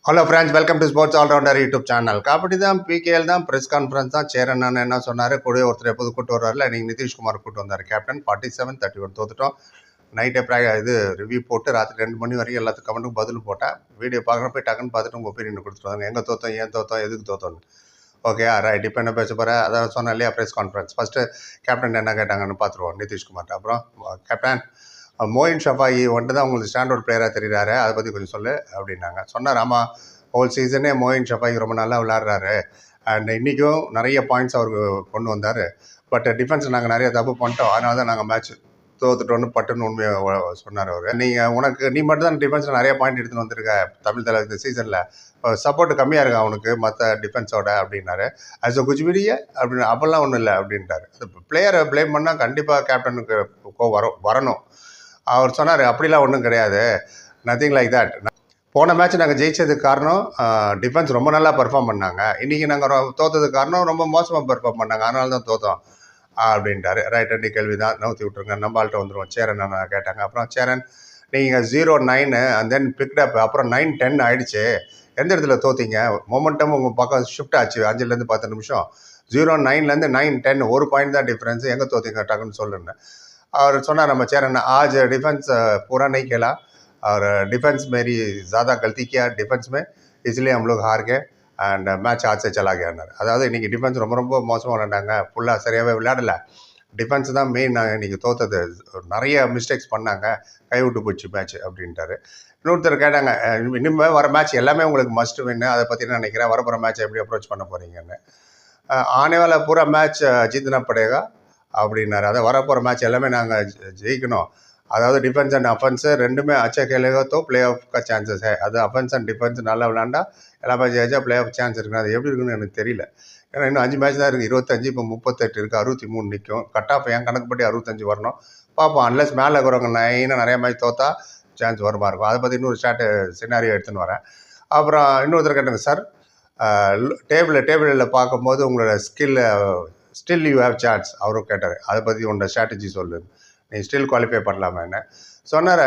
Hello friends, welcome to sports allrounder YouTube channel. Kabaddi தான், PKL தான், press conference தான். சேரன் என்ன சொன்னார், கூட ஒருத்தர் எப்போது கூட்டு வருவார்ல, நீங்கள் நிதிஷ்குமார் கூட்டு வந்தார். கேப்டன் 47-31 தோத்துட்டோம். நைட்டே இது ரிவ்யூ போட்டு ராத்திரி 2 மணி வரைக்கும் எல்லாத்துக்கும் கமெண்ட்டுக்கும் பதில் போட்டேன். வீடியோ பார்க்குறப்ப டக்குன்னு பார்த்துட்டு உங்கள் ஒப்பீனியன் கொடுத்துருவாங்க. எங்கே தோத்தோம், ஏன் தோத்தோம், எதுக்கு தோத்தோன்னு. Okay right. இப்போ என்ன பேச போகிறேன், அதான் சொன்னேன் இல்லையா, ப்ரெஸ் கான்ஃபரன்ஸ். ஃபஸ்ட்டு கேப்டன் என்ன கேட்டாங்கன்னு பார்த்துருவோம் நிதிஷ்குமார். அப்புறம் கேப்டன் மோயின் ஷஃபாயி வந்துட்டு தான் உங்களுக்கு ஸ்டாண்டர்ட் பிளேயராக தெரிகிறாரு, அதை பற்றி கொஞ்சம் சொல்லு அப்படின்னாங்க. சொன்னார், ஆமாம், ஹோல் சீசனே மோயின் ஷஃபாயி ரொம்ப நல்லா விளையாடுறாரு. அண்ட் இன்றைக்கும் நிறைய பாயிண்ட்ஸ் அவருக்கு கொண்டு வந்தார். பட் டிஃபென்ஸ் நாங்கள் நிறைய தப்பு பண்ணிட்டோம், அதனால தான் நாங்கள் மேட்ச் தோத்துட்டோன்னு பட்டுன்னு உண்மையை சொன்னார் அவர். நீ மட்டும் தான் டிஃபென்ஸில் நிறைய பாயிண்ட் எடுத்துகிட்டு வந்திருக்க தமிழ் தலை இந்த சீசனில். சப்போர்ட் கம்மியாக இருக்கா அவனுக்கு மற்ற டிஃபென்ஸோட அப்படின்னாரு. அஸ் அ குஜ்விடிய அப்படின்னு அப்போல்லாம் ஒன்றும் இல்லை அப்படின்ட்டார். பிளேயரை ப்ளேம் பண்ணால் கண்டிப்பாக கேப்டனுக்கு வரணும். அவர் சொன்னார், அப்படிலாம் ஒன்றும் கிடையாது, நத்திங் லைக் தட். போன மேட்ச் நாங்கள் ஜெயிச்சதுக்கு காரணம் டிஃபென்ஸ் ரொம்ப நல்லா பர்ஃபார்ம் பண்ணாங்க. இன்றைக்கி நாங்கள் தோற்றதுக்கு காரணம் ரொம்ப மோசமாக பர்ஃபார்ம் பண்ணாங்க, அதனால தான் தோற்றோம் அப்படின்ட்டாரு. ரைட், 2 கேள்வி தான், நவுத்தி விட்ருங்க, நம்ம ஆள்கிட்ட வந்துடுவோம். சேரன் நான் கேட்டாங்க. அப்புறம் சேரன், நீங்கள் 0-9 அண்ட் தென் பிக்டப், அப்புறம் 9-10 ஆகிடுச்சு, எந்த இடத்துல தோற்றிங்க? மொமெண்டம் உங்கள் பக்கம் ஷிஃப்ட் ஆச்சு 5லேருந்து 10 நிமிஷம். 0-9லேருந்து 9-10 1 பாயிண்ட் தான் டிஃப்ரென்ஸு, எங்கே தோற்றிங்க டக்குன்னு சொல்லுன்னு அவர் சொன்னார். நம்ம சேரன், आज डिफेंस पूरा नहीं खेला और डिफेंस मेरी ज़्यादा गलती किया डिफेंस में, इसलिए हम लोग हार गए அண்ட் மேட்ச் हाथ से चला गया. அதாவது இன்றைக்கி டிஃபென்ஸ் ரொம்ப மோசமாக விளையாண்டாங்க, ஃபுல்லாக சரியாகவே விளையாடலை, டிஃபென்ஸ் தான் மெயின், நாங்கள் இன்றைக்கி தோற்றது, நிறைய மிஸ்டேக்ஸ் பண்ணாங்க, கைவிட்டு போச்சு மேட்ச் அப்படின்ட்டாரு. இன்னொருத்தர் கேட்டாங்க, இனிமேல் வர மேட்ச் எல்லாமே உங்களுக்கு மஸ்ட் வின்னு, அதை பற்றி நான் நினைக்கிறேன், வரப்போகிற மேட்ச் எப்படி அப்ரோச் பண்ண போகிறீங்கன்னு. ஆனே वाला पूरा मैच जीतना पड़ेगा அப்படின்னாரு. அதை வரப்போகிற மேட்ச் எல்லாமே நாங்கள் ஜெயிக்கணும். அதாவது டிஃபென்ஸ் அண்ட் அஃபென்ஸு ரெண்டுமே அச்சா கேளுகத்தோ பிளே ஆஃப்க்கு சான்சஸ். அது அஃபென்ஸ் அண்ட் டிஃபென்ஸ் நல்லா விளாண்டா எல்லாமே ஜெயிச்சா பிளே ஆஃப் சான்ஸ் இருக்குன்னு, அது எப்படி இருக்குன்னு எனக்கு தெரியல. ஏன்னா இன்னும் 5 மேட்ச் தான் இருக்குது, 25, இப்போ 38 இருக்குது, 63 நிற்கும். கட் ஆஃப் என் கணக்குப்படி 65 வரணும். பார்ப்போம், அன்லஸ் மேலே இருக்கிறவங்க நிறைய மேட்ச் தோற்றா சான்ஸ் வருமா இருக்கும். அதை பற்றி இன்னொரு சினாரியோ எடுத்துன்னு வரேன். அப்புறம் இன்னொருத்தர் கேட்டாங்க, சார் டேபிளில் பார்க்கும்போது உங்களோட ஸ்டில் யூ ஹேவ் சான்ஸ், அவரும் கேட்டார், அதை பற்றி உன்னோட ஸ்ட்ராட்டஜி சொல்லு, நீ ஸ்டில் குவாலிஃபை பண்ணலாமா என்ன சொன்னார்.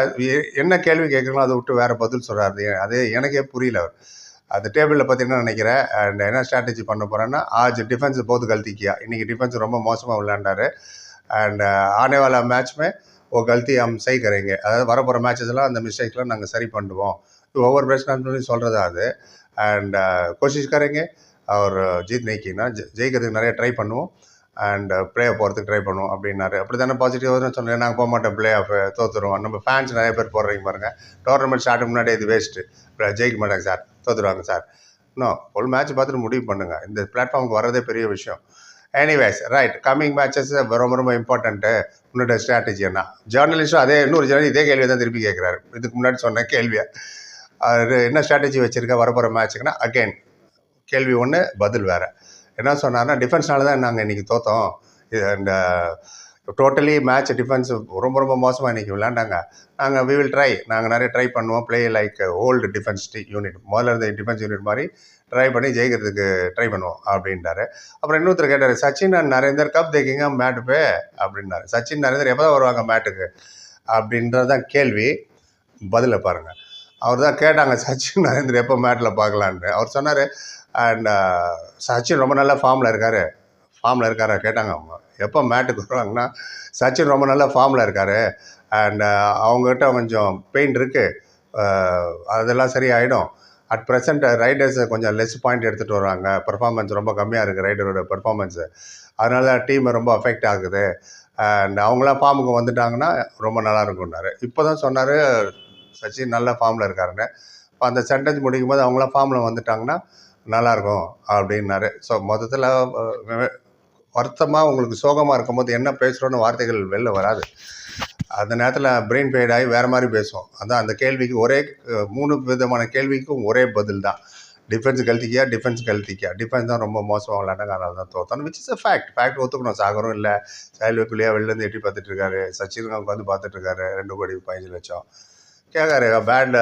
என்ன கேள்வி கேட்குறீங்களோ அதை விட்டு வேறு பதில் சொல்கிறாரு, அது எனக்கே புரியல. அவர் அந்த டேபிளில் பற்றி என்ன நினைக்கிறேன் அண்ட் என்ன ஸ்ட்ராட்டஜி பண்ண போகிறேன்னா, ஆஜ் டிஃபென்ஸ் போது கல்த்தி கியா, இன்றைக்கி டிஃபென்ஸ் ரொம்ப மோசமாக விளையாண்டாரு அண்ட் ஆனே வாலா மேட்ச்மே ஓ கல்த்தி ஹம் சரி கரைங்க, அதாவது வரப்போகிற மேட்சஸ்லாம் அந்த மிஸ்டேக்ஸ்லாம் நாங்கள் சரி பண்ணுவோம், ஒவ்வொரு பிரஸ் கான்ஃபரன்ஸ் சொல்கிறதா அது. அண்ட் கோஷிஷ் கரைங்க அவர் ஜீத் நைக்கினா ஜெயிக்கிறதுக்கு நிறைய ட்ரை பண்ணுவோம் அண்ட் ப்ளே ஆஃப் போகிறதுக்கு ட்ரை பண்ணுவோம் அப்படின்னாரு. அப்படி தானே பாசிட்டிவாக சொன்னேன், நாங்கள் போக மாட்டோம், ப்ளே ஆஃப் தோற்றுருவோம், நம்ம ஃபேன்ஸ் நிறைய பேர் போடுறீங்க பாருங்கள், டோர்னமெண்ட் ஸ்டார்ட் முன்னாடி இது வேஸ்ட்டு, ஜெயிக்க மாட்டாங்க சார், தோற்றுருவாங்க சார். இன்னும் ஃபுல் மேட்ச் பார்த்துட்டு முடிவு பண்ணுங்கள், இந்த பிளாட்ஃபார்முக்கு வர்றதே பெரிய விஷயம். எனிவேஸ் ரைட், கம்மிங் மேட்சஸ் ரொம்ப இம்பார்ட்டண்ட்டு. உன்னோட ஸ்ட்ராட்டஜி என்ன? ஜேர்னலிஸ்ட்டும் இன்னொரு ஜேர்னலிஸ்ட் இதே கேள்வியை தான் திருப்பி கேட்குறாரு, இதுக்கு முன்னாடி சொன்ன கேள்வியை. அது என்ன ஸ்ட்ராட்டஜி வச்சுருக்க வரப்போகிற மேட்ச்சுக்குன்னா, அகெயின் கேள்வி ஒன்று பதில் வேறு. என்ன சொன்னார்னா, டிஃபென்ஸ்னால தான் நாங்கள் இன்றைக்கி தோற்றோம், இந்த டோட்டலி மேட்ச் டிஃபென்ஸ் ரொம்ப மோசமாக இன்றைக்கி விளையாண்டாங்க, நாங்கள் வி வில் ட்ரை, நாங்கள் நிறைய ட்ரை பண்ணுவோம், play like old defence unit, முதல்ல இருந்த டிஃபென்ஸ் யூனிட் மாதிரி ட்ரை பண்ணி ஜெயிக்கிறதுக்கு ட்ரை பண்ணுவோம் அப்படின்ட்டாரு. அப்புறம் இன்னொருத்தர் கேட்டார், சச்சின் அண்ட் நரேந்தர் கப் தேக்கிங்க மேட்டு பே அப்படின்னாரு. சச்சின் நரேந்தர் எப்போ தான் வருவாங்க மேட்டுக்கு அப்படின்றது தான் கேள்வி, பதிலை பாருங்கள். அவர் தான் கேட்டாங்க, சச்சின் நரேந்தர் எப்போ மேட்டில் பார்க்கலான்னு. அவர் சொன்னார், அண்ட் சச்சின் ரொம்ப நல்ல ஃபார்மில் இருக்கார் கேட்டாங்க அவங்க, எப்போ மேட்டுக்கு வருவாங்கன்னா, சச்சின் ரொம்ப நல்ல ஃபார்மில் இருக்கார் அண்ட் அவங்ககிட்ட கொஞ்சம் பெயின் இருக்குது, அதெல்லாம் சரியாயிடும். அட் ப்ரெசென்ட் ரைடர்ஸை கொஞ்சம் லெஸ் பாயிண்ட் எடுத்துகிட்டு வராங்க, பர்ஃபார்மன்ஸ் ரொம்ப கம்மியாக இருக்குது ரைடரோட பர்ஃபார்மன்ஸு, அதனால டீம் ரொம்ப அஃபெக்ட் ஆகுது அண்ட் அவங்களாம் ஃபார்முக்கு வந்துட்டாங்கன்னா ரொம்ப நல்லா இருக்கும்னாரு. இப்போ தான் சொன்னார் சச்சின் நல்ல ஃபார்மில் இருக்காருன்னு. இப்போ அந்த சென்டென்ஸ் முடிக்கும் போது அவங்களாம் ஃபார்மில் வந்துட்டாங்கன்னா நல்லாயிருக்கும் அப்படின்னாரு. ஸோ மொத்தத்தில் வருத்தமாக உங்களுக்கு சோகமாக இருக்கும்போது என்ன பேசுகிறோன்னு வார்த்தைகள் வெளில வராது, அந்த நேரத்தில் பிரெயின் ஃபெய்ட் ஆகி வேறு மாதிரி பேசுவோம். அதான் அந்த கேள்விக்கு 3 விதமான கேள்விக்கும் ஒரே பதில் தான், டிஃபென்ஸ் கல்த்திக்கியா, டிஃபென்ஸ் தான் ரொம்ப மோசமாக விளையாண்டாங்க, அதனால தான் தோற்றோம், விச் இஸ் அ ஃபேக்ட் ஒத்துக்கணும். சாகரும் இல்லை, செயல்வெக்குள்ளேயே வெளிலேருந்து எட்டி பார்த்துட்ருக்காரு, சச்சின் வந்து பார்த்துட்ருக்காரு, 2,15,00,000 கேட்காரு. பேட்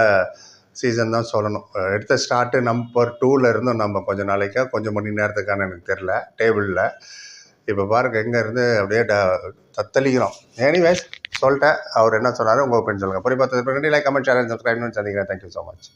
சீசன் தான் சொல்லணும். எடுத்த ஸ்டார்ட்டு நம்பர் 2ல் இருந்தும் நம்ம கொஞ்சம் நாளைக்கா கொஞ்சம் மணி நேரத்துக்கான எனக்கு தெரில டேபிளில். இப்போ பாருங்கள் எங்கே இருந்து அப்படியே தத்தளிக்கிறோம். எனிவேஸ் சொல்லிட்டேன், அவர் என்ன சொன்னார் உங்கள் ஒப்பீனியன் சொல்லுங்கள். புரிய பார்த்தது லைக், கமெண்ட், ஷேர் அண்ட் சப்ஸ்கிரைப்னு சந்திக்கிறேன். Thank you so much.